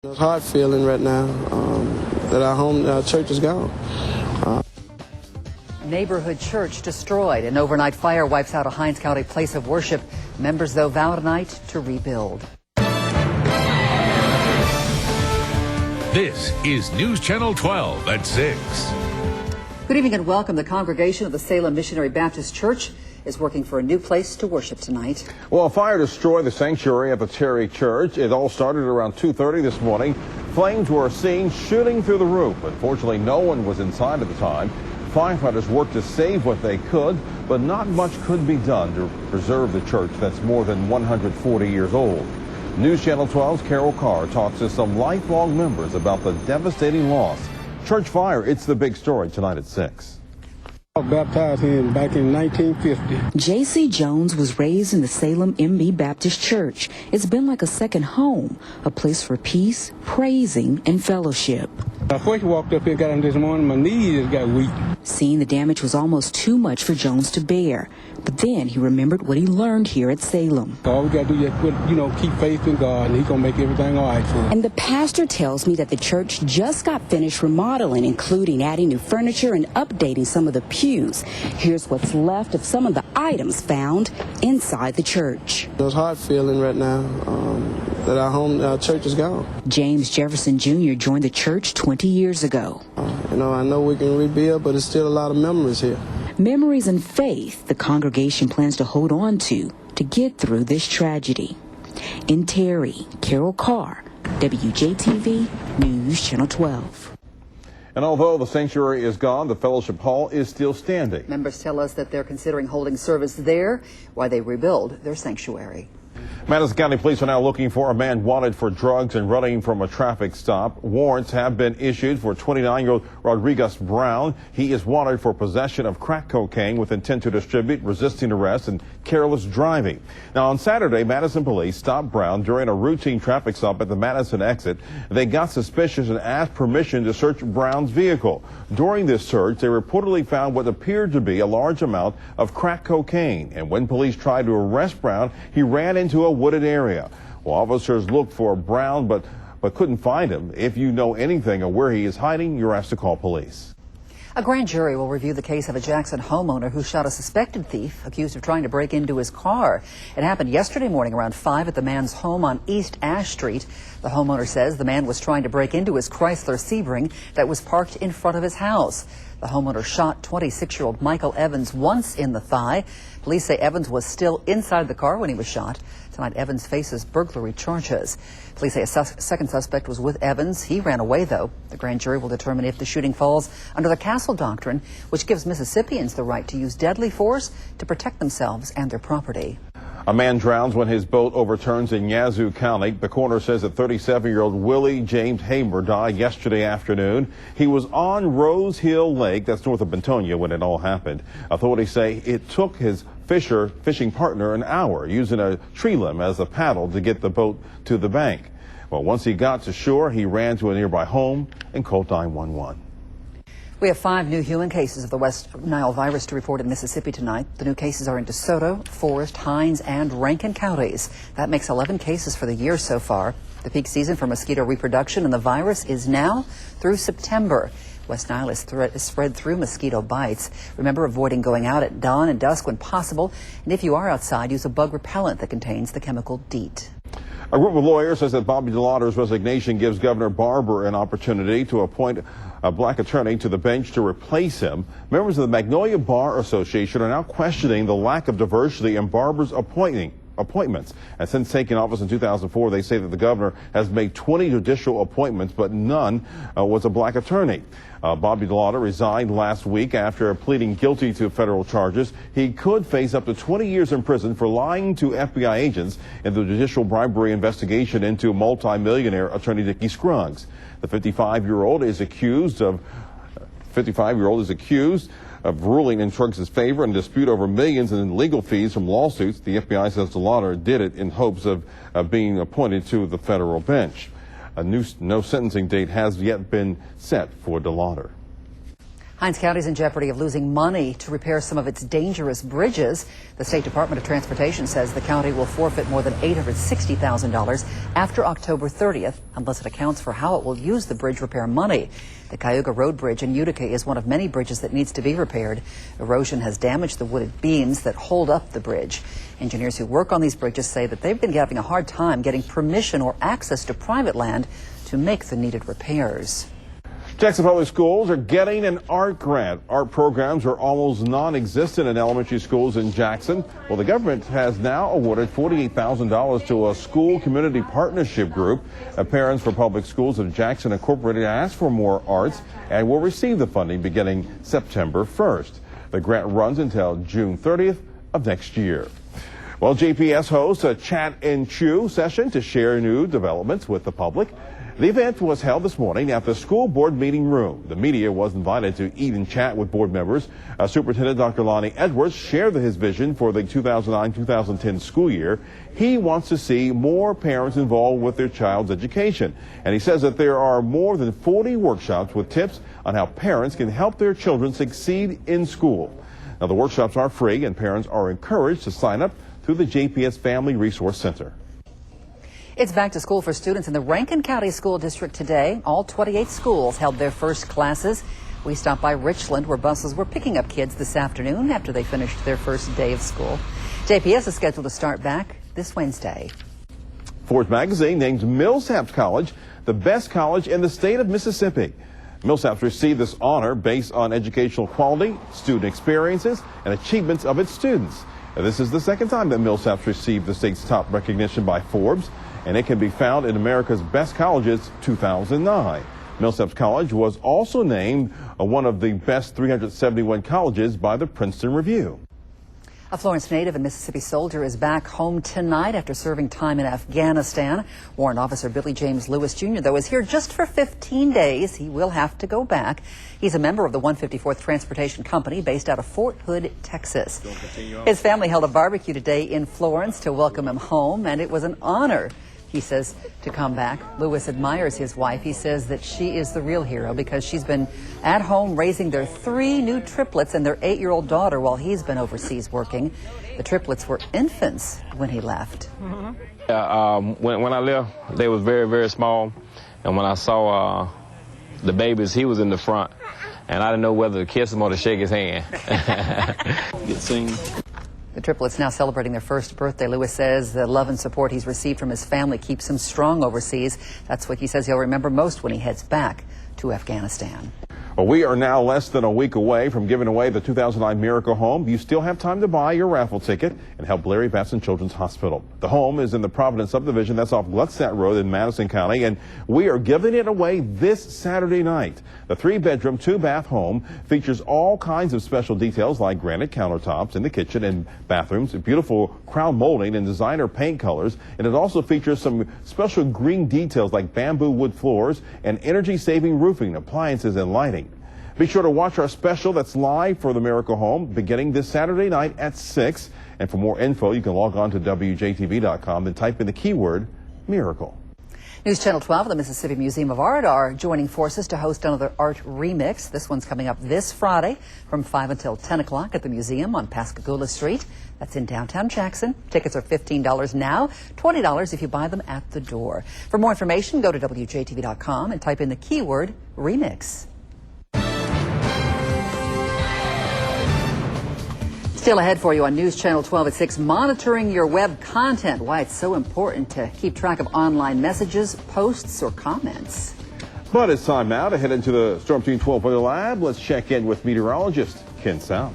It's hard feeling right now that our church is gone. Neighborhood church destroyed. An overnight fire wipes out a Hinds County place of worship. Members, though, vow tonight to rebuild. This is News Channel 12 at 6. Good evening and welcome. The congregation of the Salem Missionary Baptist Church is working for a new place to worship tonight. Well, a fire destroyed the sanctuary at the Terry Church. It all started around 2:30 this morning. Flames were seen shooting through the roof. Unfortunately, no one was inside at the time. Firefighters worked to save what they could, but not much could be done to preserve the church that's more than 140 years old. News Channel 12's Carol Carr talks to some lifelong members about the devastating loss. Church fire, it's the big story tonight at 6. I was baptized here back in 1950. J.C. Jones was raised in the Salem MB Baptist Church. It's been like a second home, a place for peace, praising, and fellowship. When I first walked up here, got in this morning, my knees got weak. Seeing the damage was almost too much for Jones to bear. But then he remembered what he learned here at Salem. All we got to do is keep faith in God, and He's going to make everything all right for us. And the pastor tells me that the church just got finished remodeling, including adding new furniture and updating some of the pews. Here's what's left of some of the items found inside the church. It's hard feeling right now that our church is gone. James Jefferson Jr. joined the church 20 years ago. I know we can rebuild, but it's still a lot of memories here. Memories and faith the congregation plans to hold on to get through this tragedy. In Terry, Carol Carr, WJTV News Channel 12. And although the sanctuary is gone, the fellowship hall is still standing. Members tell us that they're considering holding service there while they rebuild their sanctuary. Madison County Police are now looking for a man wanted for drugs and running from a traffic stop. Warrants have been issued for 29-year-old Rodriguez Brown. He is wanted for possession of crack cocaine with intent to distribute, resisting arrest, and careless driving. Now, on Saturday, Madison police stopped Brown during a routine traffic stop at the Madison exit. They got suspicious and asked permission to search Brown's vehicle. During this search, they reportedly found what appeared to be a large amount of crack cocaine. And when police tried to arrest Brown, he ran into a wooded area. Well, officers looked for Brown, but couldn't find him. If you know anything of where he is hiding, you're asked to call police. A grand jury will review the case of a Jackson homeowner who shot a suspected thief accused of trying to break into his car. It happened yesterday morning around 5 at the man's home on East Ash Street. The homeowner says the man was trying to break into his Chrysler Sebring that was parked in front of his house. The homeowner shot 26-year-old Michael Evans once in the thigh. Police say Evans was still inside the car when he was shot. Tonight, Evans faces burglary charges. Police say a second suspect was with Evans. He ran away, though. The grand jury will determine if the shooting falls under the Castle Doctrine, which gives Mississippians the right to use deadly force to protect themselves and their property. A man drowns when his boat overturns in Yazoo County. The coroner says that 37-year-old Willie James Hamer died yesterday afternoon. He was on Rose Hill Lake, that's north of Bentonia, when it all happened. Authorities say it took his fishing partner an hour, using a tree limb as a paddle to get the boat to the bank. Well, once he got to shore, he ran to a nearby home and called 911. We have 5 new human cases of the West Nile virus to report in Mississippi tonight. The new cases are in DeSoto, Forest, Hinds, and Rankin counties. That makes 11 cases for the year so far. The peak season for mosquito reproduction and the virus is now through September. West Nile is spread through mosquito bites. Remember, avoiding going out at dawn and dusk when possible. And if you are outside, use a bug repellent that contains the chemical DEET. A group of lawyers says that Bobby DeLauder's resignation gives Governor Barber an opportunity to appoint a black attorney to the bench to replace him. Members of the Magnolia Bar Association are now questioning the lack of diversity in Barber's appointments. And since taking office in 2004, they say that the governor has made 20 judicial appointments, but none was a black attorney. Bobby DeLauder resigned last week after pleading guilty to federal charges. He could face up to 20 years in prison for lying to FBI agents in the judicial bribery investigation into multimillionaire attorney Dickie Scruggs. The 55-year-old is accused of ruling in Scruggs' favor in a dispute over millions in legal fees from lawsuits. The FBI says DeLauder did it in hopes of being appointed to the federal bench. No sentencing date has yet been set for DeLauder. Hinds County is in jeopardy of losing money to repair some of its dangerous bridges. The State Department of Transportation says the county will forfeit more than $860,000 after October 30th unless it accounts for how it will use the bridge repair money. The Cayuga Road Bridge in Utica is one of many bridges that needs to be repaired. Erosion has damaged the wooded beams that hold up the bridge. Engineers who work on these bridges say that they've been having a hard time getting permission or access to private land to make the needed repairs. Jackson Public Schools are getting an art grant. Art programs are almost non-existent in elementary schools in Jackson. Well, the government has now awarded $48,000 to a school community partnership group. Parents for Public Schools of Jackson Incorporated asked for more arts and will receive the funding beginning September 1st. The grant runs until June 30th of next year. Well, JPS hosts a Chat and Chew session to share new developments with the public. The event was held this morning at the school board meeting room. The media was invited to eat and chat with board members. Superintendent Dr. Lonnie Edwards shared his vision for the 2009-2010 school year. He wants to see more parents involved with their child's education. And he says that there are more than 40 workshops with tips on how parents can help their children succeed in school. Now, the workshops are free and parents are encouraged to sign up through the JPS Family Resource Center. It's back to school for students in the Rankin County School District today. All 28 schools held their first classes. We stopped by Richland, where buses were picking up kids this afternoon after they finished their first day of school. JPS is scheduled to start back this Wednesday. Forbes magazine named Millsaps College the best college in the state of Mississippi. Millsaps received this honor based on educational quality, student experiences, and achievements of its students. Now, this is the second time that Millsaps received the state's top recognition by Forbes, and it can be found in America's Best Colleges 2009. Millsaps College was also named one of the best 371 colleges by the Princeton Review. A Florence native and Mississippi soldier is back home tonight after serving time in Afghanistan. Warrant Officer Billy James Lewis Jr., though, is here just for 15 days. He will have to go back. He's a member of the 154th Transportation Company based out of Fort Hood, Texas. His family held a barbecue today in Florence to welcome him home, and it was an honor, he says, to come back. Lewis admires his wife. He says that she is the real hero because she's been at home raising their 3 new triplets and their 8-year-old daughter while he's been overseas working. The triplets were infants when he left. When I left, they was very, very small. And when I saw the babies, he was in the front. And I didn't know whether to kiss him or to shake his hand. Good scene. The triplets now celebrating their first birthday. Lewis says the love and support he's received from his family keeps him strong overseas. That's what he says he'll remember most when he heads back to Afghanistan. Well, we are now less than a week away from giving away the 2009 Miracle Home. You still have time to buy your raffle ticket and help Larry Batson Children's Hospital. The home is in the Providence subdivision. That's off Gluckstadt Road in Madison County, and we are giving it away this Saturday night. The 3-bedroom, 2-bath home features all kinds of special details like granite countertops in the kitchen and bathrooms, beautiful crown molding and designer paint colors, and it also features some special green details like bamboo wood floors and energy-saving roofing, appliances, and lighting. Be sure to watch our special that's live for the Miracle Home beginning this Saturday night at 6. And for more info, you can log on to WJTV.com and type in the keyword Miracle. News Channel 12 and the Mississippi Museum of Art are joining forces to host another art remix. This one's coming up this Friday from 5 until 10 o'clock at the museum on Pascagoula Street. That's in downtown Jackson. Tickets are $15 now, $20 if you buy them at the door. For more information, go to WJTV.com and type in the keyword remix. Still ahead for you on News Channel 12 at 6, monitoring your web content, why it's so important to keep track of online messages, posts, or comments. But it's time now to head into the Storm Team 12 Weather Lab. Let's check in with meteorologist Ken South.